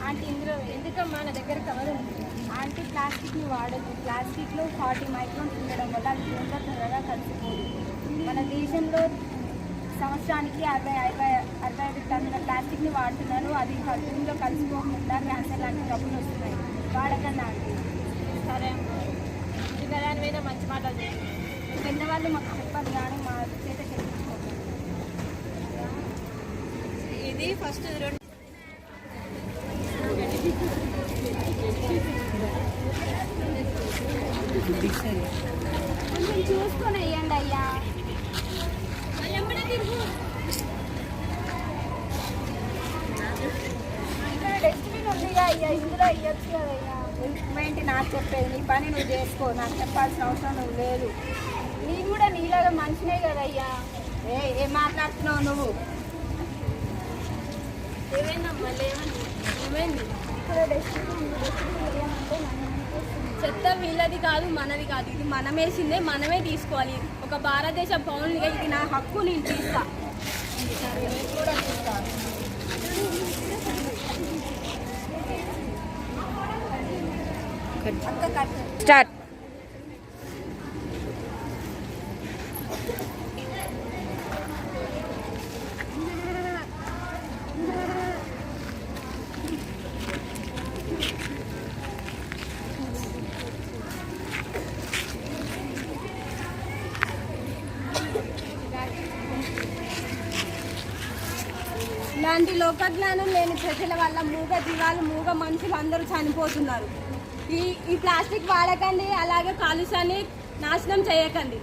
Aunty ఇందులో ఎందుకమ్మా నా దగ్గర కవర్ ఉంది. ఆంటీ ప్లాస్టిక్ని వాడద్దు. ప్లాస్టిక్లో 40 మైక్రాన్స్ ఉండడం వల్ల అది భూమిలో త్వరగా కలిసిపోదు. మన దేశంలో సంవత్సరానికి 65 టన్నుల ప్లాస్టిక్ని వాడుతున్నారు. అది భూమిలో కలిసిపోకుండా క్యాన్సర్ లాంటి జబ్బులు వస్తున్నాయి. వాడకన్నా ఆంటీ. సరే ఇంకా దాని మీద మంచి మాటలు పెద్దవాళ్ళు మాకు చెప్పాలి కానీ మా చేత చెప్పించుకోవాలి. ఇది ఫస్ట్ రెండు కొంచెం చూసుకొని వేయండి అయ్యా. ఇక్కడ డస్ట్బిన్ ఉందిగా అయ్యా, ఇందులో వేయచ్చు కదయ్యా. ఏంటి నాకు చెప్పేది? నీ పని నువ్వు చేసుకో, నాకు చెప్పాల్సిన అవసరం నువ్వు లేదు. నేను కూడా నీలాగా మంచినే కదయ్యా. ఏం మాట్లాడుతున్నావు నువ్వు? ఏమైందమ్మా? ఏమైంది? ఇక్కడ డస్ట్బిన్ ఉంది, డస్ట్బిన్ వేయమంటే నన్ను చెత్త వీళ్ళది కాదు, మనది కాదు. ఇది మనం వేసిందే, మనమే తీసుకోవాలి. ఒక భారతదేశ పౌరునిగా ఇది నా హక్కు, నేను తీస్తా. కూడా చూస్తాను. స్టార్ట్. ఇలాంటి లోకజ్ఞానం లేని ప్రజల వల్ల మూగ జీవాలు, మూగ మనుషులు అందరూ చనిపోతున్నారు. ఈ ప్లాస్టిక్ వాడకండి, అలాగే కాలుష్యాన్ని నాశనం చేయకండి.